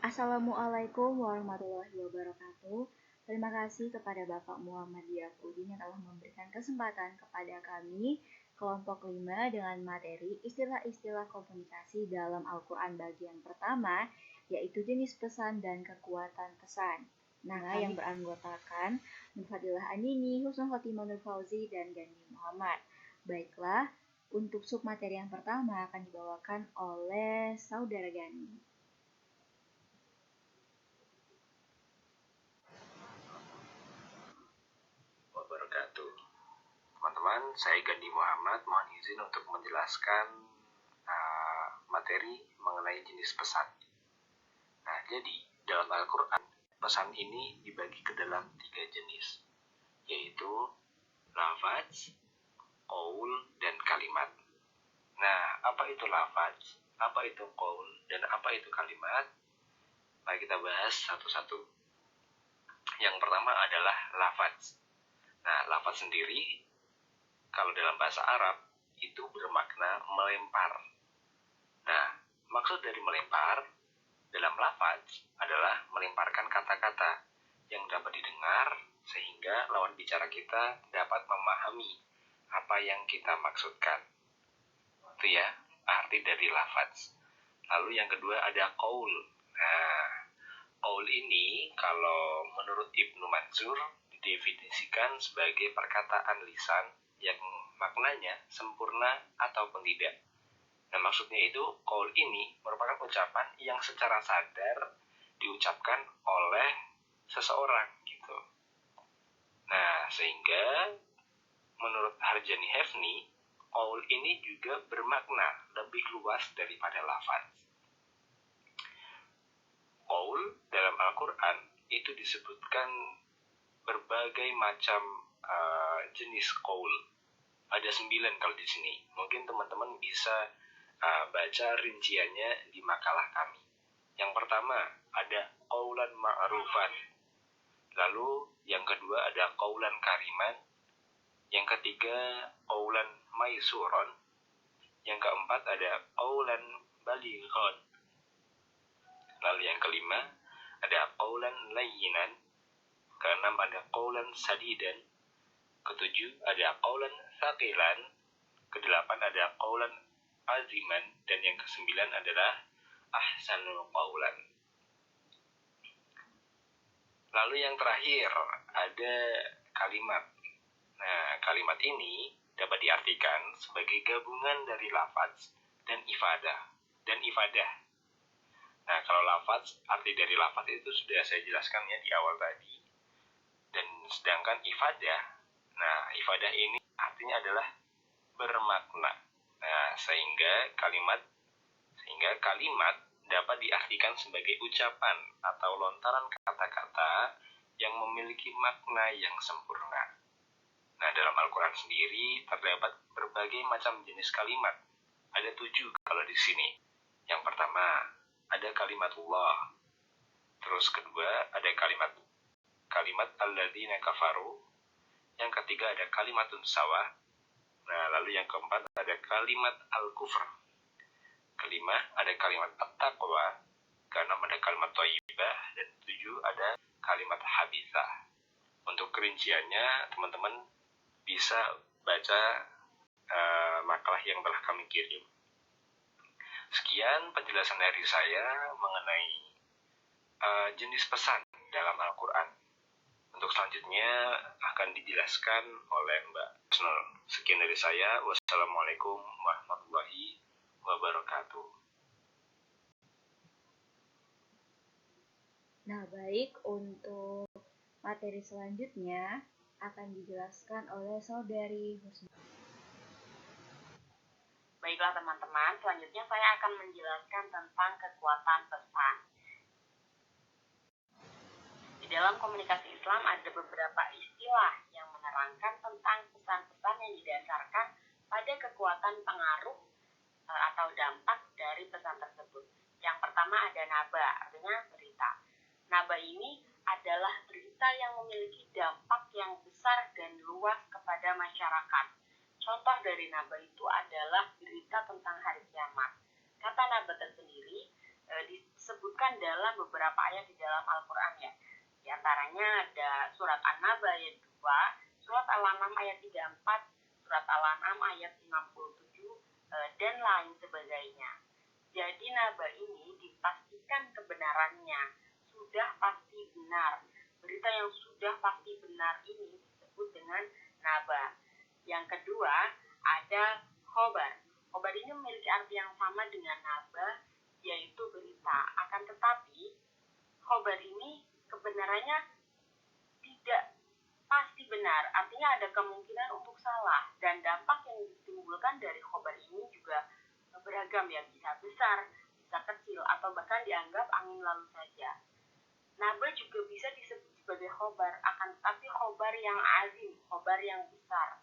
Assalamualaikum warahmatullahi wabarakatuh. Terima kasih kepada Bapak Muhammad Yafudin yang telah memberikan kesempatan kepada kami, kelompok 5 dengan materi istilah-istilah komunikasi dalam Al-Quran bagian pertama, yaitu jenis pesan dan kekuatan pesan. Nah, yang beranggotakan Nurfadilah Anini, Husnul Khotimah Nur Fauzi, dan Gani Muhammad. Baiklah, untuk submateri yang pertama akan dibawakan oleh Saudara Gani. Teman-teman, saya Gani Muhammad, mohon izin untuk menjelaskan materi mengenai jenis pesan. Nah, jadi dalam Al-Quran, pesan ini dibagi ke dalam 3 jenis, yaitu lafaz, qaul, dan kalimat. Nah, apa itu lafaz, apa itu qaul, dan apa itu kalimat? Mari kita bahas satu-satu. Yang pertama adalah lafaz. Nah, lafaz sendiri kalau dalam bahasa Arab itu bermakna melempar. Nah, maksud dari melempar dalam lafaz adalah melemparkan kata-kata yang dapat didengar sehingga lawan bicara kita dapat memahami apa yang kita maksudkan. Itu ya, arti dari lafaz. Lalu yang kedua ada qaul. Nah, qaul ini kalau menurut Ibnu Mansur didefinisikan sebagai perkataan lisan yang maknanya sempurna ataupun tidak. Nah, maksudnya itu qaul ini merupakan ucapan yang secara sadar diucapkan oleh seseorang gitu. Nah, sehingga menurut Harjani Hefni, qaul ini juga bermakna lebih luas daripada lafaz. Qaul dalam Al-Quran itu disebutkan berbagai macam jenis qaul. Ada 9 kalau di sini. Mungkin teman-teman bisa baca rinciannya di makalah kami. Yang pertama ada qaulan ma'rufan. Lalu yang kedua ada qaulan kariman. Yang ketiga qaulan maisuron. Yang keempat ada qaulan balighan. Lalu yang kelima ada qaulan layyinan. Keenam ada qaulan sadidan. Ketujuh ada qaulan thaqilan. Kedelapan ada qaulan aziman. Dan yang kesembilan adalah ahsanul qaulan. Lalu yang terakhir ada kalimat. Nah, kalimat ini dapat diartikan sebagai gabungan dari lafaz dan ifadah. Nah, kalau lafaz, arti dari lafaz itu sudah saya jelaskan ya di awal tadi. Dan sedangkan ifadah, nah ifadah ini artinya adalah bermakna. Nah, sehingga kalimat dapat diartikan sebagai ucapan atau lontaran kata-kata yang memiliki makna yang sempurna. Nah, dalam Al-Quran sendiri terdapat berbagai macam jenis kalimat. Ada 7 kalau di sini. Yang pertama ada kalimatullah. Terus kedua ada kalimat alladzina kafaru. Yang ketiga ada kalimatun sawa. Nah, lalu yang keempat ada kalimat al-kufr. Kelima ada kalimat at-taqwa. Keenam ada kalimat thayyibah. Dan 7 ada kalimat habithah. Untuk kerinciannya teman-teman bisa baca makalah yang telah kami kirim. Sekian penjelasan dari saya mengenai jenis pesan dalam Al-Quran. Untuk selanjutnya akan dijelaskan oleh Mbak Husnul. Sekian dari saya. Wassalamualaikum warahmatullahi wabarakatuh. Nah, baik, untuk materi selanjutnya akan dijelaskan oleh Saudari Husnul. Baiklah teman-teman, selanjutnya saya akan menjelaskan tentang kekuatan pesan. Di dalam komunikasi Islam ada beberapa istilah yang menerangkan tentang pesan-pesan yang didasarkan pada kekuatan pengaruh atau dampak dari pesan tersebut. Yang pertama ada naba, artinya berita. Naba ini adalah berita yang memiliki dampak yang besar dan luas kepada masyarakat. Contoh dari naba itu adalah berita tentang hari kiamat. Kata naba tersendiri disebutkan dalam dalam beberapa ayat di dalam Al-Quran ya. Di antaranya ada surat An-Naba ayat 2, surat Al-An'am ayat 34, surat Al-An'am ayat 67, dan lain sebagainya. Jadi naba ini dipastikan kebenarannya, sudah pasti benar. Berita yang sudah pasti benar ini disebut dengan naba. Yang kedua, ada khobar. Khobar ini memiliki arti yang sama dengan naba, yaitu berita. Akan tetapi, khobar ini kebenarannya tidak pasti benar. Artinya ada kemungkinan untuk salah. Dan dampak yang ditimbulkan dari khobar ini juga beragam ya. Bisa besar, bisa kecil, atau bahkan dianggap angin lalu saja. Naba juga bisa disebut sebagai khobar, akan tetapi khobar yang azim, khobar yang besar.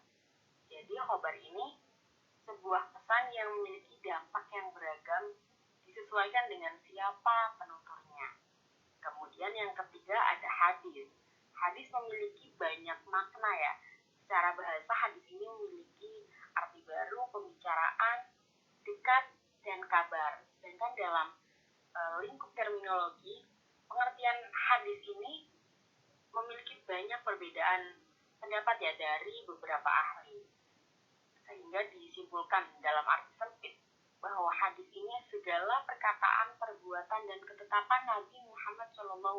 Jadi khobar ini sebuah pesan yang memiliki dampak yang beragam, disesuaikan dengan siapa penuturnya. Kemudian yang ketiga ada hadis. Hadis memiliki banyak makna ya. Secara bahasa hadis ini memiliki arti baru, pembicaraan, dekat, dan kabar. Sedangkan dalam lingkup terminologi, pengertian hadis ini memiliki banyak perbedaan pendapat ya dari beberapa ahli. Sehingga disimpulkan dalam arti sempit bahwa hadis ini segala perkataan, perbuatan, dan ketetapan Nabi Muhammad SAW.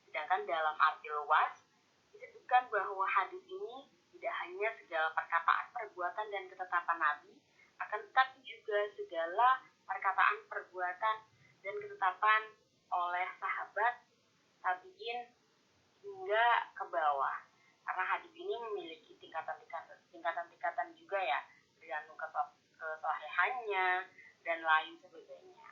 Sedangkan dalam arti luas disebutkan bahwa hadis ini tidak hanya segala perkataan, perbuatan, dan ketetapan Nabi, akan tetapi juga segala perkataan, perbuatan, dan ketetapan oleh sahabat, tabi'in, hingga ke bawah. Karena hadis ini memiliki tingkatan-tingkatan juga ya, tergantung kesahihannya dan lain sebagainya.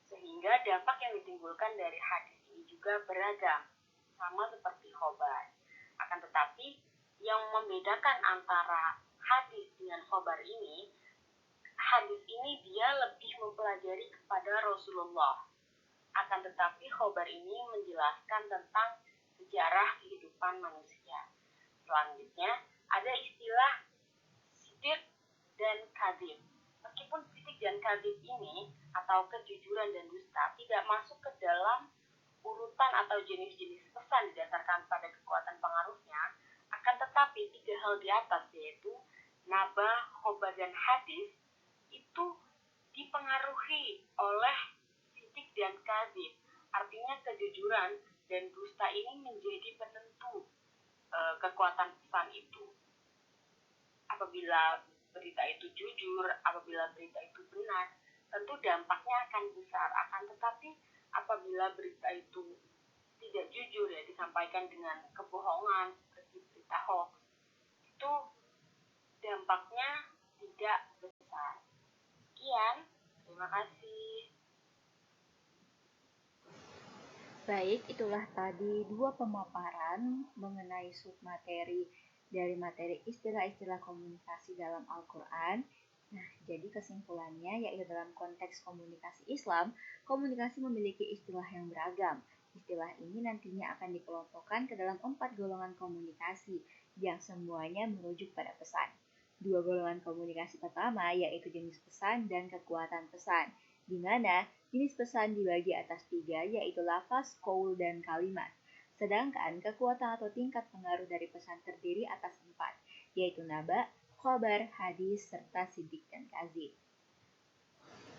Sehingga dampak yang ditimbulkan dari hadis ini juga beragam, sama seperti khobar. Akan tetapi yang membedakan antara hadis dengan khobar ini, hadis ini dia lebih mempelajari kepada Rasulullah. Akan tetapi khobar ini menjelaskan tentang sejarah kehidupan manusia. Selanjutnya ada istilah sidik dan kadzib. Meskipun sidik dan kadzib ini atau kejujuran dan dusta tidak masuk ke dalam urutan atau jenis-jenis pesan didasarkan pada kekuatan pengaruhnya, akan tetapi tiga hal di atas yaitu naba, khobar, dan hadis itu dipengaruhi oleh sidik dan kadzib. Artinya kejujuran dan dusta ini menjadi penentu kekuatan pesan itu. Apabila berita itu jujur, apabila berita itu benar, tentu dampaknya akan besar. Akan tetapi apabila berita itu tidak jujur ya, disampaikan dengan kebohongan seperti berita hoax, itu dampaknya tidak besar. Sekian, terima kasih. Baik, itulah tadi dua pemaparan mengenai submateri dari materi istilah-istilah komunikasi dalam Al-Quran. Nah, jadi kesimpulannya yaitu dalam konteks komunikasi Islam, komunikasi memiliki istilah yang beragam. Istilah ini nantinya akan dikelompokkan ke dalam 4 golongan komunikasi yang semuanya merujuk pada pesan. 2 golongan komunikasi pertama yaitu jenis pesan dan kekuatan pesan, di mana jenis pesan dibagi atas 3 yaitu lafaz, qaul, dan kalimat. Sedangkan kekuatan atau tingkat pengaruh dari pesan terdiri atas 4, yaitu naba, khobar, hadis, serta sidik dan kadzib.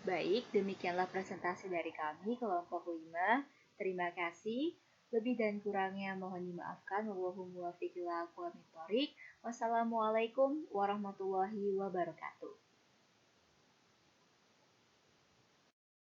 Baik, demikianlah presentasi dari kami kelompok 5. Terima kasih. Lebih dan kurangnya mohon dimaafkan. Wallahu muwaffiq ila aqwamit thoriq. Wassalamualaikum warahmatullahi wabarakatuh.